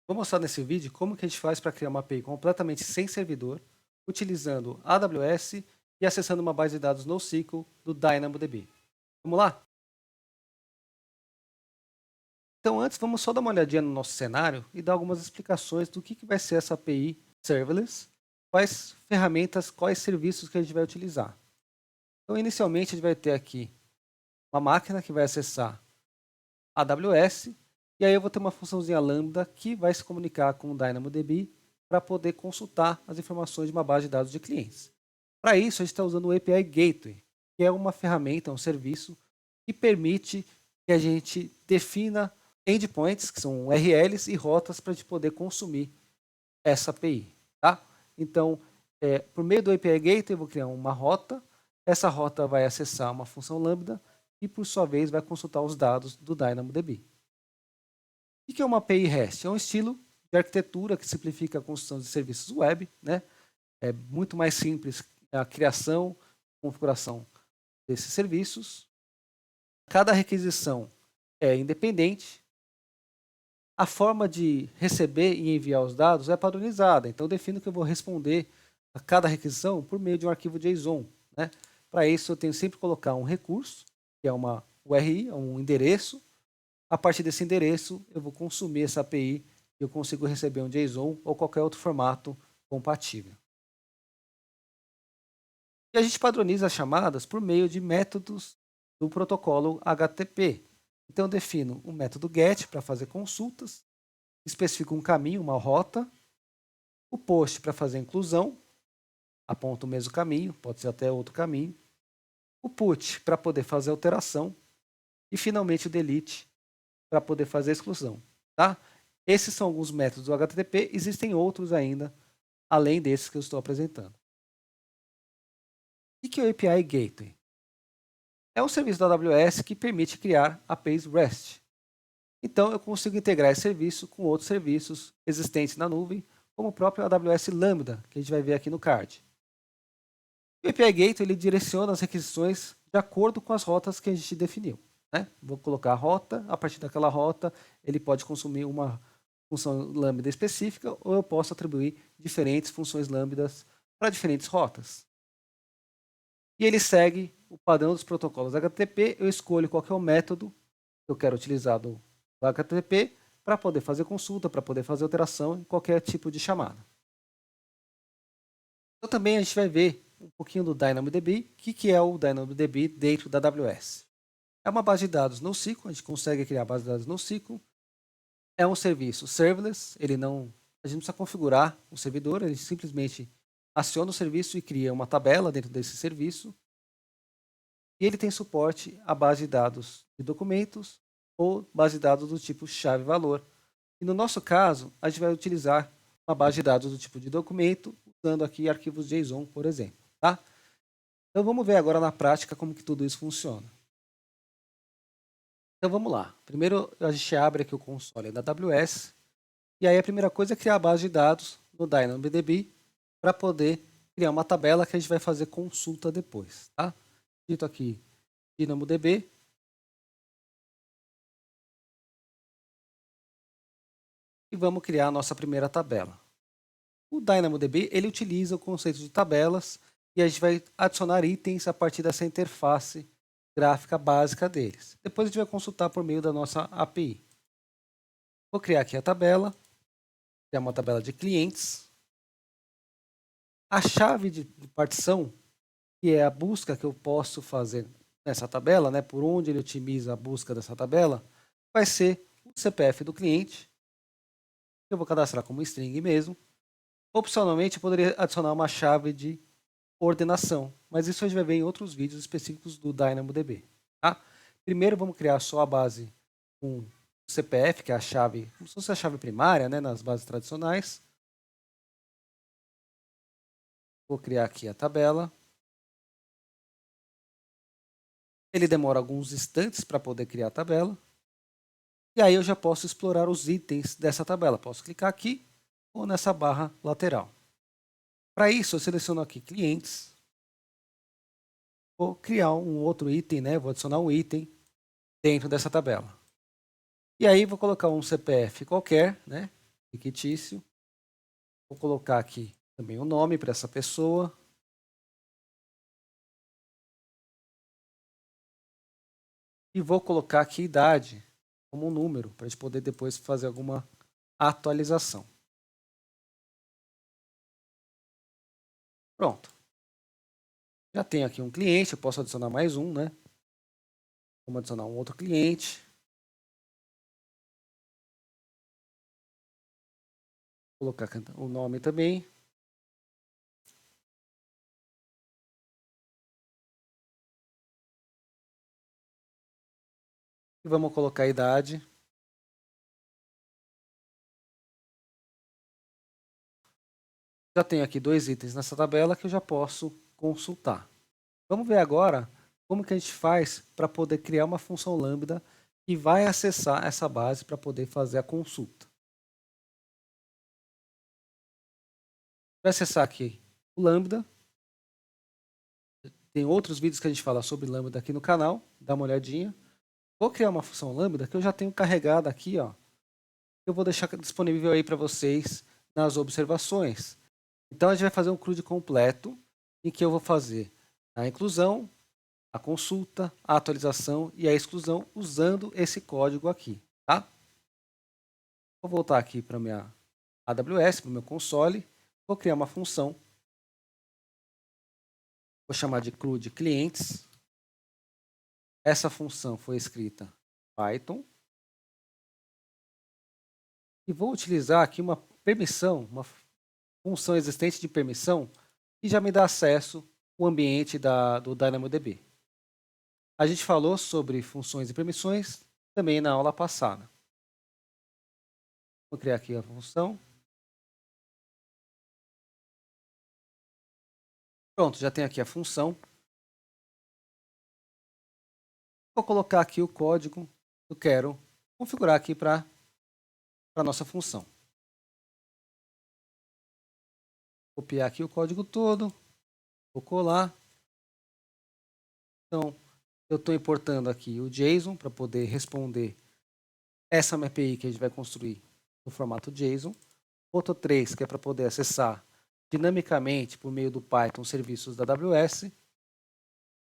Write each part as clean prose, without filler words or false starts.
Vou mostrar nesse vídeo como que a gente faz para criar uma API completamente sem servidor, utilizando AWS e acessando uma base de dados NoSQL do DynamoDB. Vamos lá? Então antes, vamos só dar uma olhadinha no nosso cenário e dar algumas explicações do que vai ser essa API serverless, quais ferramentas, quais serviços que a gente vai utilizar. Então inicialmente a gente vai ter aqui uma máquina que vai acessar a AWS, e aí eu vou ter uma funçãozinha lambda que vai se comunicar com o DynamoDB para poder consultar as informações de uma base de dados de clientes. Para isso, a gente está usando o API Gateway, que é uma ferramenta, um serviço que permite que a gente defina endpoints, que são URLs e rotas para a gente poder consumir essa API. Tá? Então, por meio do API Gateway, eu vou criar uma rota. Essa rota vai acessar uma função lambda e, por sua vez, vai consultar os dados do DynamoDB. O que é uma API REST? É um estilo de arquitetura que simplifica a construção de serviços web, né? É muito mais simples a criação, configuração desses serviços. Cada requisição é independente. A forma de receber e enviar os dados é padronizada. Então, eu defino que eu vou responder a cada requisição por meio de um arquivo JSON, né? Para isso, eu tenho sempre que colocar um recurso, que é uma URI, um endereço. A partir desse endereço, eu vou consumir essa API e eu consigo receber um JSON ou qualquer outro formato compatível. E a gente padroniza as chamadas por meio de métodos do protocolo HTTP. Então, eu defino o método GET para fazer consultas, especifico um caminho, uma rota, o POST para fazer inclusão, aponta o mesmo caminho, pode ser até outro caminho, o PUT para poder fazer alteração e, finalmente, o DELETE para poder fazer a exclusão. Tá? Esses são alguns métodos do HTTP, existem outros ainda, além desses que eu estou apresentando. O que é o API Gateway? É um serviço da AWS que permite criar APIs REST. Então, eu consigo integrar esse serviço com outros serviços existentes na nuvem, como o próprio AWS Lambda, que a gente vai ver aqui no card. O API Gateway ele direciona as requisições de acordo com as rotas que a gente definiu. Né? Vou colocar a rota, a partir daquela rota, ele pode consumir uma função lambda específica, ou eu posso atribuir diferentes funções lambdas para diferentes rotas. E ele segue o padrão dos protocolos HTTP, eu escolho qual que é o método que eu quero utilizar do HTTP para poder fazer consulta, para poder fazer alteração em qualquer tipo de chamada. Então também a gente vai ver um pouquinho do DynamoDB. O que é o DynamoDB dentro da AWS? É uma base de dados NoSQL, a gente consegue criar base de dados NoSQL. É um serviço serverless, a gente não precisa configurar o servidor, a gente simplesmente aciona o serviço e cria uma tabela dentro desse serviço. E ele tem suporte à base de dados de documentos ou base de dados do tipo chave-valor. E no nosso caso, a gente vai utilizar uma base de dados do tipo de documento, usando aqui arquivos JSON, por exemplo. Tá? Então vamos ver agora na prática como que tudo isso funciona. Então vamos lá. Primeiro a gente abre aqui o console da AWS. E aí a primeira coisa é criar a base de dados no DynamoDB para poder criar uma tabela que a gente vai fazer consulta depois. Tá? Dito aqui DynamoDB. E vamos criar a nossa primeira tabela. O DynamoDB ele utiliza o conceito de tabelas e a gente vai adicionar itens a partir dessa interface gráfica básica deles. Depois a gente vai consultar por meio da nossa API. Vou criar aqui a tabela, criar uma tabela de clientes. A chave de partição, que é a busca que eu posso fazer nessa tabela, né, por onde ele otimiza a busca dessa tabela, vai ser o CPF do cliente. Eu vou cadastrar como string mesmo. Opcionalmente, eu poderia adicionar uma chave de ordenação, mas isso a gente vai ver em outros vídeos específicos do DynamoDB. Tá? Primeiro, vamos criar só a base com CPF, que é a chave, como se fosse a chave primária, né, nas bases tradicionais. Vou criar aqui a tabela. Ele demora alguns instantes para poder criar a tabela. E aí eu já posso explorar os itens dessa tabela. Posso clicar aqui ou nessa barra lateral. Para isso, eu seleciono aqui clientes. Vou criar um outro item, né? Vou adicionar um item dentro dessa tabela. E aí vou colocar um CPF qualquer, né? fictício. Vou colocar aqui também o nome para essa pessoa. E vou colocar aqui idade como um número, para a gente poder depois fazer alguma atualização. Pronto. Já tenho aqui um cliente, eu posso adicionar mais um, né? Vamos adicionar um outro cliente. Vou colocar o nome também. E vamos colocar a idade. Já tenho aqui 2 itens nessa tabela que eu já posso consultar. Vamos ver agora como que a gente faz para poder criar uma função lambda que vai acessar essa base para poder fazer a consulta. Para acessar aqui o lambda, tem outros vídeos que a gente fala sobre lambda aqui no canal, dá uma olhadinha. Vou criar uma função lambda que eu já tenho carregada aqui, ó. Eu vou deixar disponível aí para vocês nas observações. Então a gente vai fazer um CRUD completo em que eu vou fazer a inclusão, a consulta, a atualização e a exclusão usando esse código aqui, tá? Vou voltar aqui para minha AWS, para o meu console, vou criar uma função, vou chamar de CRUD clientes. Essa função foi escrita em Python. E vou utilizar aqui uma permissão, uma função existente de permissão, que já me dá acesso ao ambiente do DynamoDB. A gente falou sobre funções e permissões também na aula passada. Vou criar aqui a função. Pronto, já tenho aqui a função. Vou colocar aqui o código que eu quero configurar aqui para a nossa função. Copiar aqui o código todo, vou colar. Então, eu estou importando aqui o JSON para poder responder essa API que a gente vai construir no formato JSON. Ponto 3, que é para poder acessar dinamicamente por meio do Python os serviços da AWS.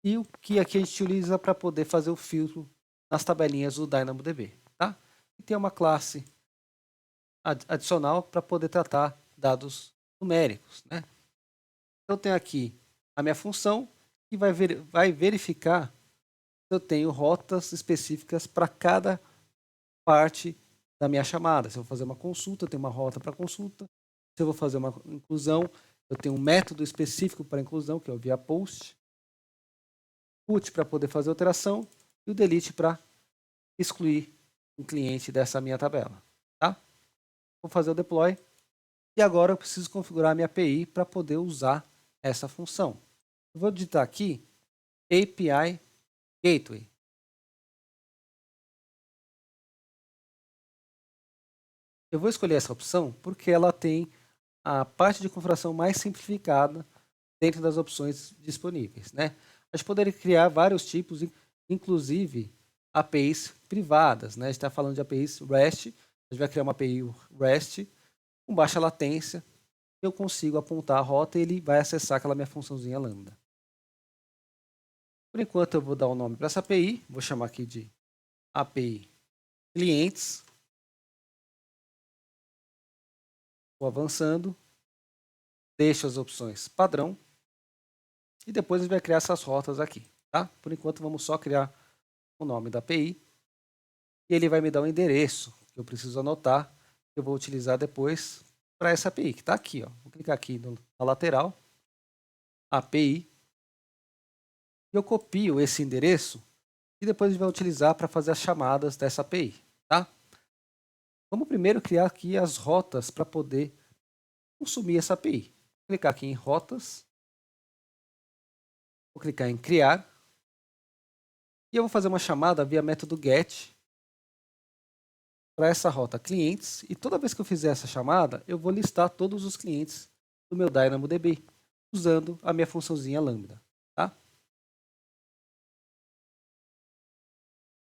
E o que aqui a gente utiliza para poder fazer o filtro nas tabelinhas do DynamoDB. Tá? E tem uma classe adicional para poder tratar dados numéricos. Né? Eu tenho aqui a minha função que vai verificar se eu tenho rotas específicas para cada parte da minha chamada. Se eu vou fazer uma consulta, eu tenho uma rota para consulta. Se eu vou fazer uma inclusão, eu tenho um método específico para inclusão, que é o via post. Put para poder fazer alteração e o delete para excluir um cliente dessa minha tabela. Tá? Vou fazer o deploy. E agora eu preciso configurar a minha API para poder usar essa função. Eu vou digitar aqui API Gateway. Eu vou escolher essa opção porque ela tem a parte de configuração mais simplificada dentro das opções disponíveis. Né? A gente poderia criar vários tipos, inclusive APIs privadas. Né? A gente está falando de APIs REST, a gente vai criar uma API REST com baixa latência, eu consigo apontar a rota e ele vai acessar aquela minha funçãozinha lambda. Por enquanto eu vou dar o nome para essa API, vou chamar aqui de API clientes. Vou avançando, deixo as opções padrão e depois a gente vai criar essas rotas aqui. Tá? Por enquanto vamos só criar o nome da API e ele vai me dar um endereço que eu preciso anotar, que eu vou utilizar depois para essa API, que está aqui. Ó. Vou clicar aqui na lateral, API, e eu copio esse endereço e depois a gente vai utilizar para fazer as chamadas dessa API. Tá? Vamos primeiro criar aqui as rotas para poder consumir essa API. Vou clicar aqui em rotas, vou clicar em criar e eu vou fazer uma chamada via método get para essa rota clientes e toda vez que eu fizer essa chamada eu vou listar todos os clientes do meu DynamoDB usando a minha funçãozinha lambda. Tá?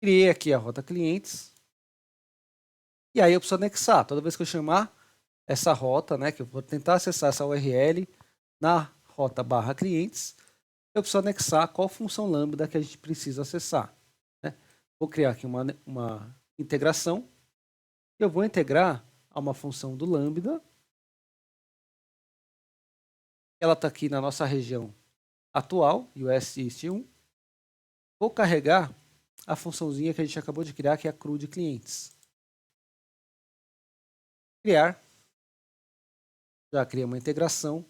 Criei aqui a rota clientes e aí eu preciso anexar. Toda vez que eu chamar essa rota, né, que eu vou tentar acessar essa URL na rota /clientes, eu preciso anexar qual função lambda que a gente precisa acessar, né? Vou criar aqui uma integração. Eu vou integrar a uma função do lambda. Ela está aqui na nossa região atual, US East 1. Vou carregar a funçãozinha que a gente acabou de criar, que é a CRUD clientes. Criar. Já criei uma integração.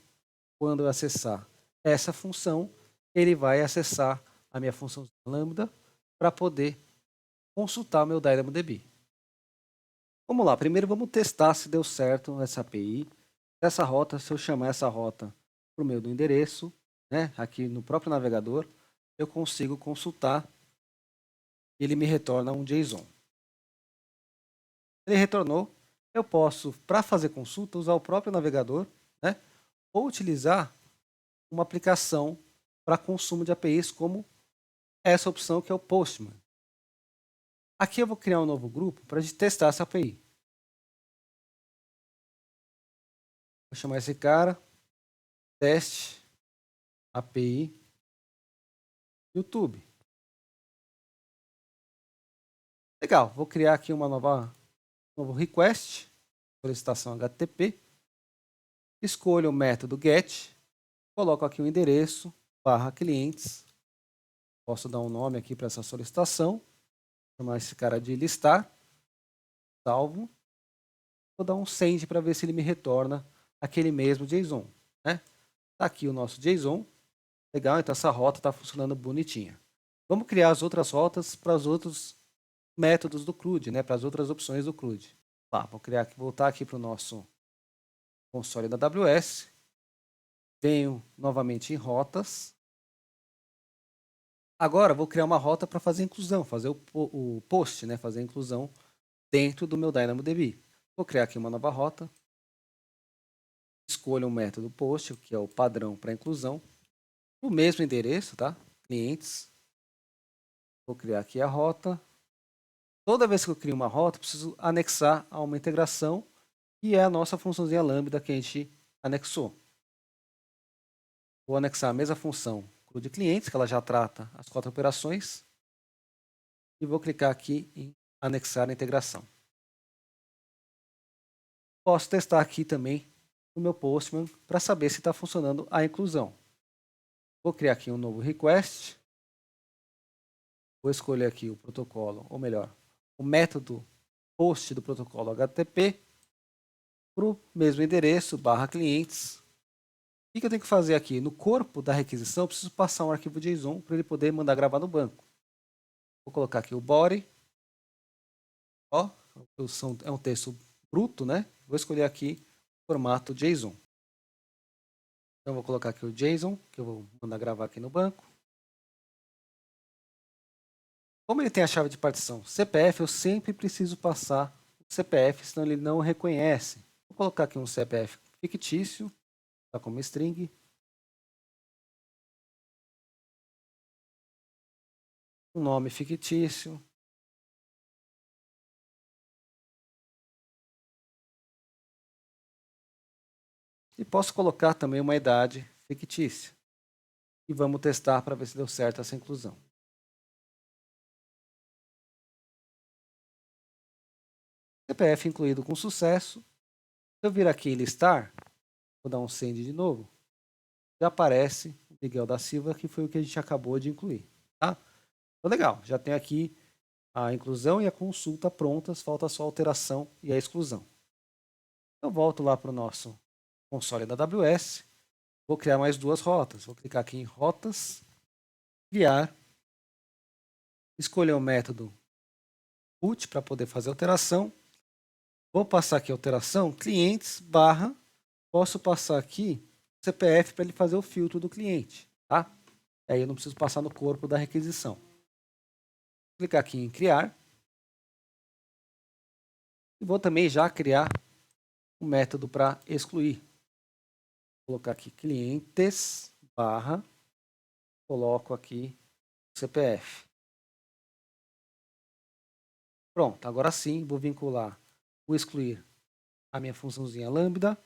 Quando eu acessar essa função, ele vai acessar a minha função lambda para poder consultar o meu DynamoDB. Vamos lá, primeiro vamos testar se deu certo essa API. Essa rota, se eu chamar essa rota para o meu endereço, né, aqui no próprio navegador, eu consigo consultar e ele me retorna um JSON. Ele retornou, eu posso, para fazer consulta, usar o próprio navegador, né, ou utilizar uma aplicação para consumo de APIs, como essa opção que é o Postman. Aqui eu vou criar um novo grupo para a gente testar essa API. Vou chamar esse cara, teste API YouTube. Legal, vou criar aqui um novo request, solicitação HTTP. Escolho o método get, coloco aqui o endereço, /clientes. Posso dar um nome aqui para essa solicitação. Chamar esse cara de listar. Salvo. Vou dar um send para ver se ele me retorna aquele mesmo JSON. Né? Tá aqui o nosso JSON. Legal, então essa rota está funcionando bonitinha. Vamos criar as outras rotas para os outros métodos do CRUD, né? Para as outras opções do CRUD. Tá, vou voltar aqui para o nosso console da AWS. Venho novamente em rotas. Agora vou criar uma rota para fazer inclusão, fazer o post, né? Fazer a inclusão dentro do meu DynamoDB. Vou criar aqui uma nova rota. Escolho o método post, que é o padrão para inclusão. O mesmo endereço, tá? Clientes. Vou criar aqui a rota. Toda vez que eu crio uma rota, preciso anexar a uma integração, que é a nossa funçãozinha lambda que a gente anexou. Vou anexar a mesma função de clientes, que ela já trata as 4 operações. E vou clicar aqui em anexar a integração. Posso testar aqui também no meu Postman para saber se está funcionando a inclusão. Vou criar aqui um novo request. Vou escolher aqui o protocolo, ou melhor, o método post do protocolo HTTP para o mesmo endereço, /clientes. O que eu tenho que fazer aqui? No corpo da requisição, eu preciso passar um arquivo JSON para ele poder mandar gravar no banco. Vou colocar aqui o body. Ó, é um texto bruto, né? Vou escolher aqui o formato JSON. Então, vou colocar aqui o JSON, que eu vou mandar gravar aqui no banco. Como ele tem a chave de partição CPF, eu sempre preciso passar o CPF, senão ele não reconhece. Vou colocar aqui um CPF fictício, tá como string. Um nome fictício. E posso colocar também uma idade fictícia. E vamos testar para ver se deu certo essa inclusão. CPF incluído com sucesso. Se eu vir aqui em listar, vou dar um send de novo, já aparece o Miguel da Silva, que foi o que a gente acabou de incluir. Tá? Então, legal, já tem aqui a inclusão e a consulta prontas, falta só a alteração e a exclusão. Eu volto lá para o nosso console da AWS, vou criar mais 2 rotas. Vou clicar aqui em rotas, criar, escolher o método put para poder fazer alteração. Vou passar aqui a alteração, clientes, posso passar aqui CPF para ele fazer o filtro do cliente, tá? Aí eu não preciso passar no corpo da requisição. Vou clicar aqui em criar. E vou também já criar um método para excluir. Vou colocar aqui clientes, coloco aqui CPF. Pronto, agora sim vou vincular o excluir a minha funçãozinha lambda.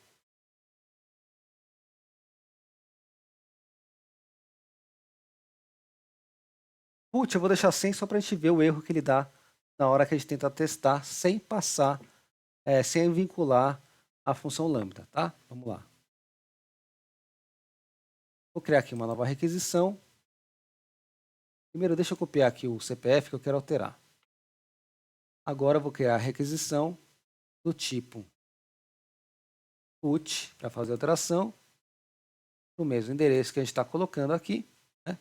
Put, eu vou deixar sem só para a gente ver o erro que ele dá na hora que a gente tenta testar sem passar, sem vincular a função lambda, tá? Vamos lá. Vou criar aqui uma nova requisição. Primeiro, deixa eu copiar aqui o CPF que eu quero alterar. Agora eu vou criar a requisição do tipo put para fazer a alteração no mesmo endereço que a gente está colocando aqui, né?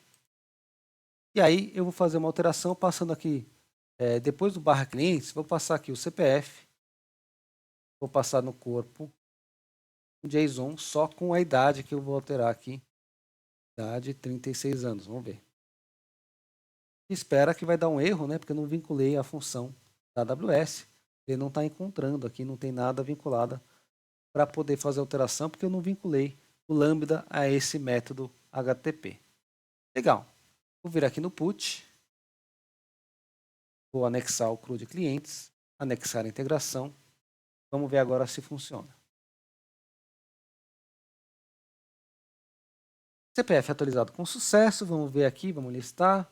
E aí eu vou fazer uma alteração passando aqui, depois do barra clientes, vou passar aqui o CPF, vou passar no corpo um JSON só com a idade que eu vou alterar aqui, idade 36 anos, vamos ver. Espera que vai dar um erro, né? Porque eu não vinculei a função da AWS, ele não está encontrando aqui, não tem nada vinculado para poder fazer a alteração, porque eu não vinculei o lambda a esse método HTTP. Legal. Vou vir aqui no put, vou anexar o CRUD de clientes, anexar a integração. Vamos ver agora se funciona. CPF atualizado com sucesso, vamos ver aqui, vamos listar.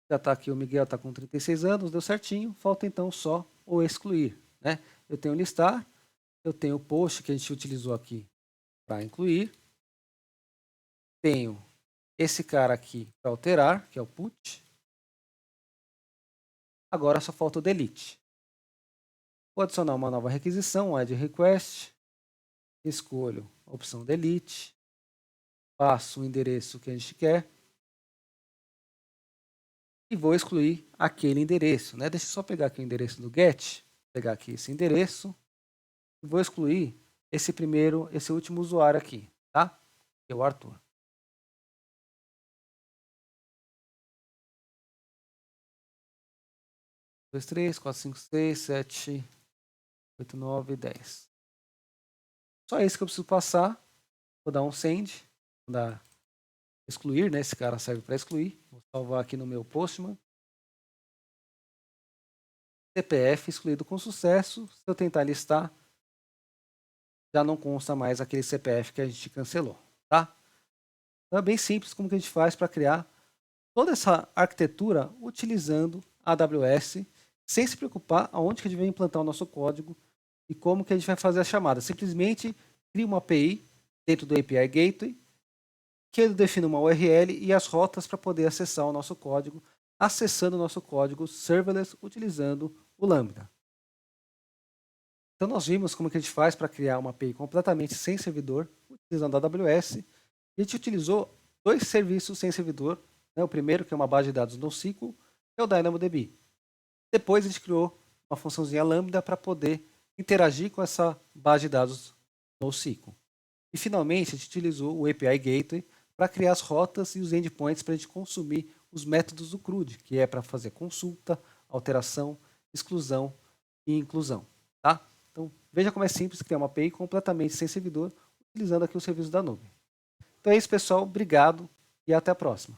Já está aqui, o Miguel está com 36 anos, deu certinho, falta então só o excluir, né? Eu tenho listar, eu tenho o post que a gente utilizou aqui para incluir, tenho esse cara aqui para alterar, que é o put. Agora só falta o delete. Vou adicionar uma nova requisição, add request, escolho a opção delete, passo o endereço que a gente quer e vou excluir aquele endereço, né? Deixa eu só pegar aqui o endereço do get, pegar aqui esse endereço e vou excluir esse último usuário aqui, tá? Que é o Arthur. Dois, três, quatro, cinco, seis, sete, 8, 9, 10. Só isso que eu preciso passar. Vou dar um send, vou dar excluir, né? Esse cara serve para excluir. Vou salvar aqui no meu Postman. CPF excluído com sucesso. Se eu tentar listar, já não consta mais aquele CPF que a gente cancelou, tá? Então é bem simples como que a gente faz para criar toda essa arquitetura utilizando a AWS, sem se preocupar aonde que a gente vai implantar o nosso código e como que a gente vai fazer a chamada. Simplesmente cria uma API dentro do API Gateway, que ele define uma URL e as rotas para poder acessar o nosso código, acessando o nosso código serverless utilizando o Lambda. Então nós vimos como que a gente faz para criar uma API completamente sem servidor, utilizando a AWS. E a gente utilizou dois serviços sem servidor, né? O primeiro, que é uma base de dados NoSQL, é o DynamoDB. Depois a gente criou uma funçãozinha Lambda para poder interagir com essa base de dados NoSQL. E finalmente a gente utilizou o API Gateway para criar as rotas e os endpoints para a gente consumir os métodos do CRUD, que é para fazer consulta, alteração, exclusão e inclusão. Tá? Então, veja como é simples criar uma API completamente sem servidor, utilizando aqui o serviço da nuvem. Então é isso, pessoal. Obrigado e até a próxima.